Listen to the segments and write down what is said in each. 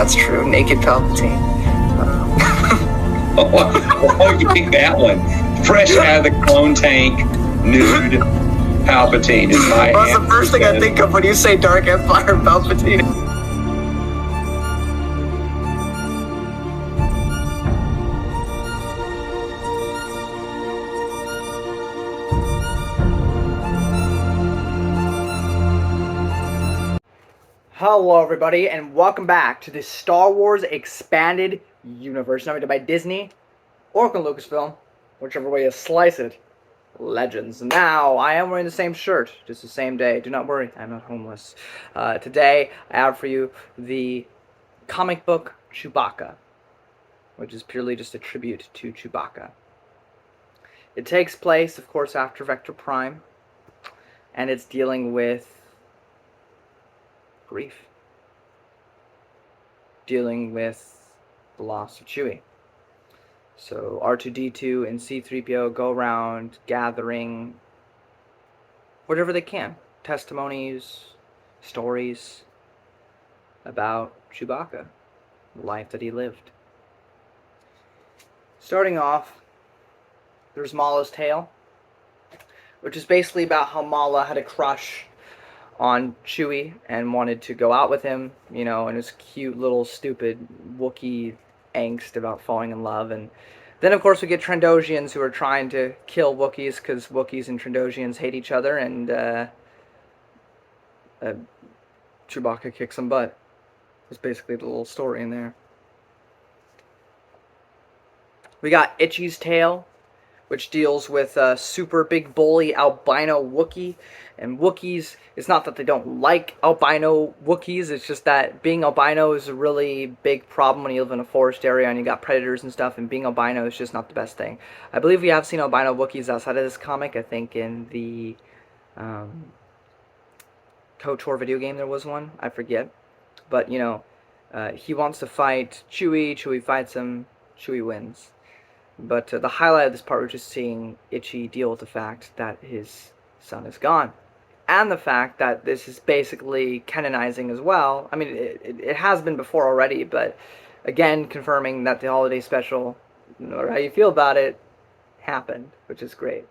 That's true. Naked Palpatine. Oh, you pick that one. Fresh out of the clone tank, nude Palpatine is my Well, that's the first thing I think of when you say Dark Empire Palpatine. Hello everybody, and welcome back to the Star Wars Expanded Universe, nominated by Disney or Lucasfilm, whichever way you slice it. Legends. Now, I am wearing the same shirt, just the same day. Do not worry, I'm not homeless. Today, I have for you the comic book Chewbacca, which is purely just a tribute to Chewbacca. It takes place, of course, after Vector Prime, and it's dealing with grief, dealing with the loss of Chewie. So R2-D2 and C-3PO go around gathering whatever they can, testimonies, stories about Chewbacca, the life that he lived. Starting off, there's Mala's tale, which is basically about how Mala had a crush on Chewie and wanted to go out with him, you know, and his cute little stupid Wookiee angst about falling in love. And then of course we get Trandoshians who are trying to kill Wookiees because Wookiees and Trandoshians hate each other, and Chewbacca kicks some butt. That's basically the little story in there. We got Itchy's Tale, which deals with a super big bully albino Wookiee. And Wookiees, it's not that they don't like albino Wookiees, it's just that being albino is a really big problem when you live in a forest area and you got predators and stuff, and being albino is just not the best thing. I believe we have seen albino Wookiees outside of this comic. I think in the KOTOR video game there was one, I forget. But, you know, he wants to fight Chewie, Chewie fights him, Chewie wins. But the highlight of this part was just seeing Itchy deal with the fact that his son is gone. And the fact that this is basically canonizing as well. I mean, it has been before already, but again, confirming that the holiday special, no matter how you feel about it, happened, which is great.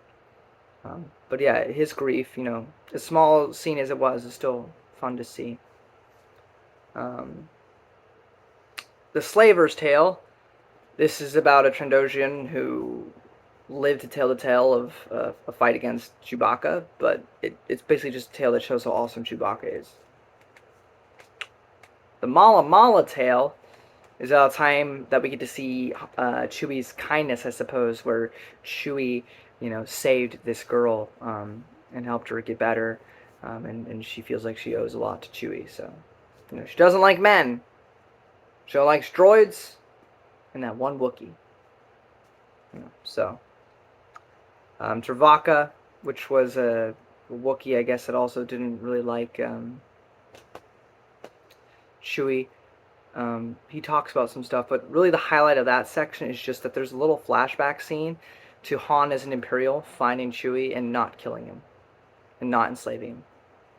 But yeah, his grief, you know, as small scene as it was, is still fun to see. The Slaver's Tale. This is about a Trandoshian who lived to tell the tale of a fight against Chewbacca, but it's basically just a tale that shows how awesome Chewbacca is. The Mala tale is a time that we get to see Chewie's kindness, I suppose, where Chewie, you know, saved this girl and helped her get better, and she feels like she owes a lot to Chewie. So, you know, she doesn't like men. She likes droids and that one Wookiee. You know, so Chewbacca, which was a Wookiee, I guess, that also didn't really like Chewie. He talks about some stuff, but really the highlight of that section is just that there's a little flashback scene to Han as an Imperial finding Chewie and not killing him and not enslaving him.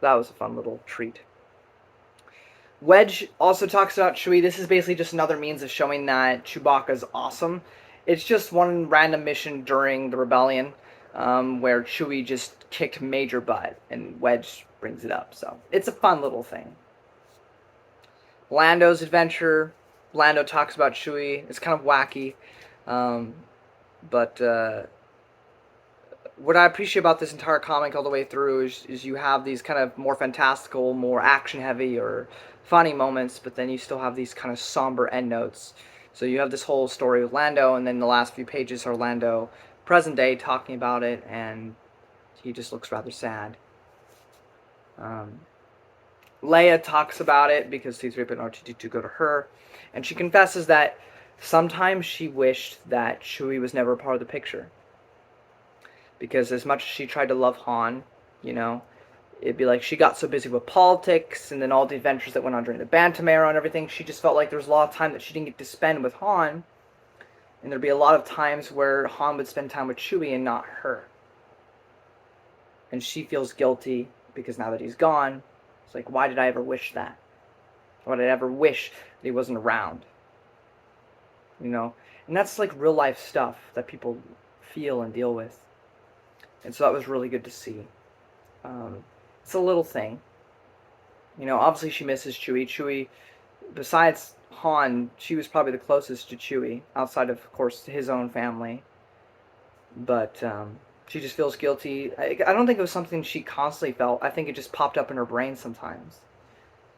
That was a fun little treat. Wedge also talks about Chewie. This is basically just another means of showing that Chewbacca is awesome. It's just one random mission during the rebellion where Chewie just kicked major butt, and Wedge brings it up. So it's a fun little thing. Lando's adventure. Lando talks about Chewie. It's kind of wacky. But what I appreciate about this entire comic all the way through is you have these kind of more fantastical, more action-heavy or funny moments, but then you still have these kind of somber endnotes. So you have this whole story with Lando, and then the last few pages are Lando present day talking about it, and he just looks rather sad. Leia talks about it because C-3PO and R2-D2 go to her, and she confesses that sometimes she wished that Chewie was never a part of the picture. Because as much as she tried to love Han, you know, it'd be like she got so busy with politics and then all the adventures that went on during the Bantam era and everything, she just felt like there was a lot of time that she didn't get to spend with Han. And there'd be a lot of times where Han would spend time with Chewie and not her. And she feels guilty because now that he's gone, it's like, why did I ever wish that? Would I ever wish that he wasn't around? You know? And that's like real life stuff that people feel and deal with. And so that was really good to see. It's a little thing. You know, obviously she misses Chewie. Chewie, besides Han, she was probably the closest to Chewie, outside of course, his own family. But she just feels guilty. I don't think it was something she constantly felt. I think it just popped up in her brain sometimes.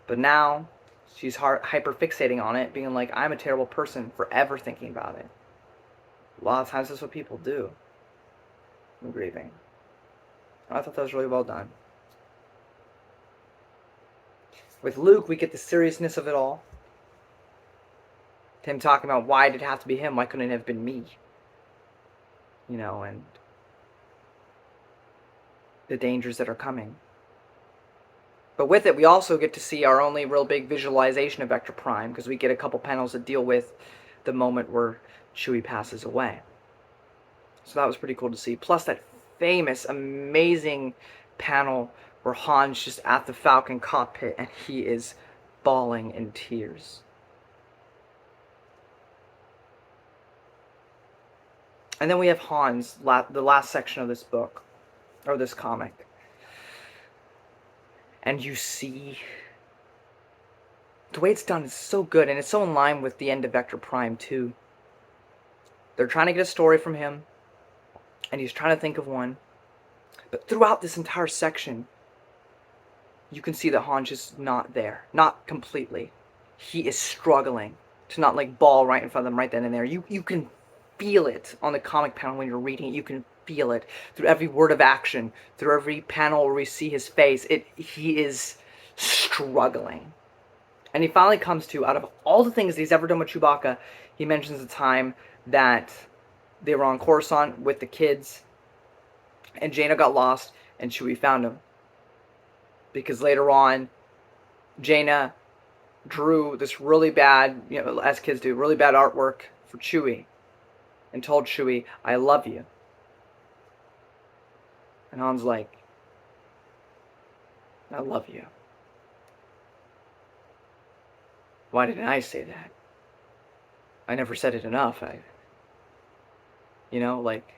But now, she's hyper fixating on it, being like, I'm a terrible person for ever thinking about it. A lot of times that's what people do in grieving. I thought that was really well done. With Luke, we get the seriousness of it all. Him talking about why did it have to be him? Why couldn't it have been me? You know, and the dangers that are coming. But with it, we also get to see our only real big visualization of Vector Prime, because we get a couple panels that deal with the moment where Chewie passes away. So that was pretty cool to see. Plus that famous, amazing panel where Han's just at the Falcon cockpit and he is bawling in tears. And then we have Han's, the last section of this book, or this comic. And you see, the way it's done is so good, and it's so in line with the end of Vector Prime too. They're trying to get a story from him, and he's trying to think of one. But throughout this entire section, you can see that Han's just not there. Not completely. He is struggling to not like bawl right in front of them right then and there. You can feel it on the comic panel when you're reading it. You can feel it through every word of action, through every panel where we see his face. He is struggling. And he finally comes to, out of all the things he's ever done with Chewbacca, he mentions the time that they were on Coruscant with the kids, and Jaina got lost, and Chewie found him. Because later on, Jaina drew this really bad, you know, as kids do, really bad artwork for Chewie, and told Chewie, I love you. And Han's like, I love you. Why didn't I say that? I never said it enough. You know, like,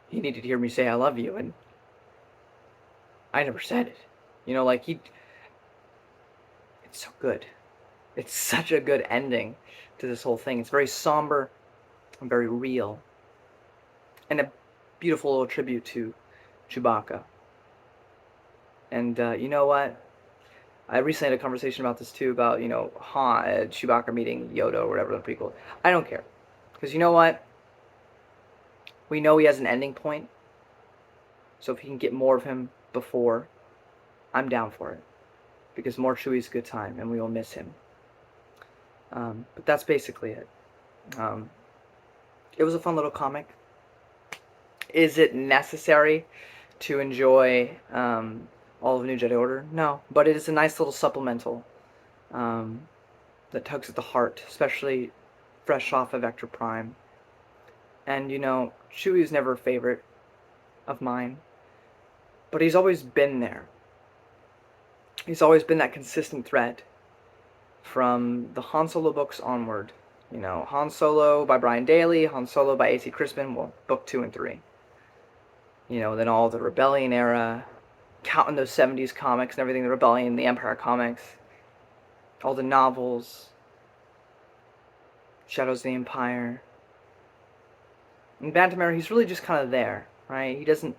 he needed to hear me say I love you, and I never said it. You know, like, it's so good. It's such a good ending to this whole thing. It's very somber and very real. And a beautiful little tribute to Chewbacca. And you know what? I recently had a conversation about this too, about, you know, Chewbacca meeting Yoda or whatever the prequel. I don't care. Because you know what? We know he has an ending point. So if he can get more of him before, I'm down for it. Because more Chewie's a good time, and we will miss him. But that's basically it. It was a fun little comic. Is it necessary to enjoy all of New Jedi Order? No, but it is a nice little supplemental that tugs at the heart, especially fresh off of Vector Prime. And, you know, Chewie's never a favorite of mine, but he's always been there. He's always been that consistent thread from the Han Solo books onward. You know, Han Solo by Brian Daley, Han Solo by A.C. Crispin, well, book 2 and 3. You know, then all the Rebellion era, counting those 70s comics and everything, the Rebellion, the Empire comics, all the novels, Shadows of the Empire. In Bantam era, he's really just kind of there, right? He doesn't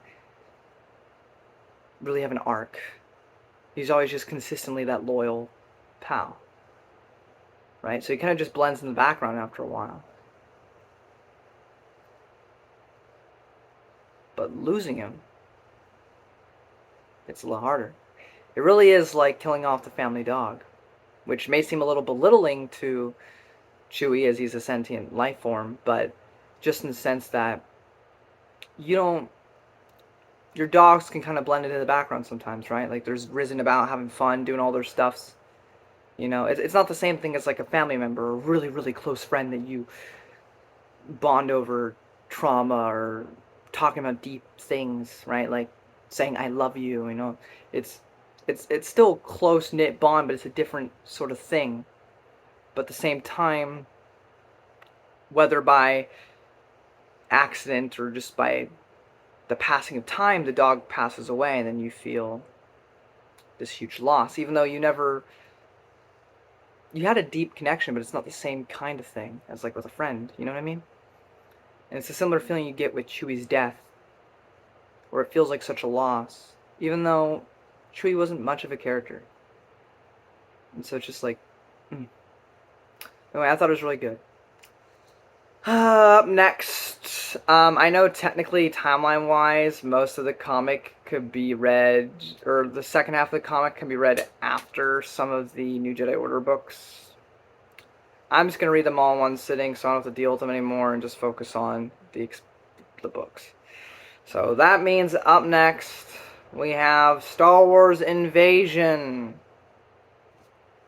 really have an arc. He's always just consistently that loyal pal, right? So he kind of just blends in the background after a while. But losing him, it's a lot harder. It really is like killing off the family dog, which may seem a little belittling to Chewie as he's a sentient life form, but just in the sense that your dogs can kind of blend into the background sometimes, right? Like, there's Risen about having fun, doing all their stuffs. You know, it's not the same thing as like a family member or a really, really close friend that you bond over trauma or talking about deep things, right? Like saying I love you, you know. It's it's still close knit bond, but it's a different sort of thing. But at the same time, whether by accident or just by the passing of time, the dog passes away, and then you feel this huge loss, even though you had a deep connection, but it's not the same kind of thing as like with a friend. You know what I mean? And it's a similar feeling you get with Chewie's death, where it feels like such a loss, even though Chewie wasn't much of a character. And so it's just like, Anyway, I thought it was really good. Up next, I know technically, timeline-wise, most of the comic could be read, or the second half of the comic can be read after some of the New Jedi Order books. I'm just gonna read them all in one sitting, so I don't have to deal with them anymore, and just focus on the books. So that means up next, we have Star Wars Invasion.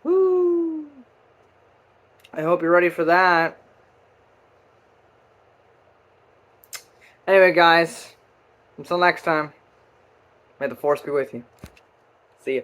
Woo! I hope you're ready for that. Anyway, guys, until next time, may the Force be with you. See ya.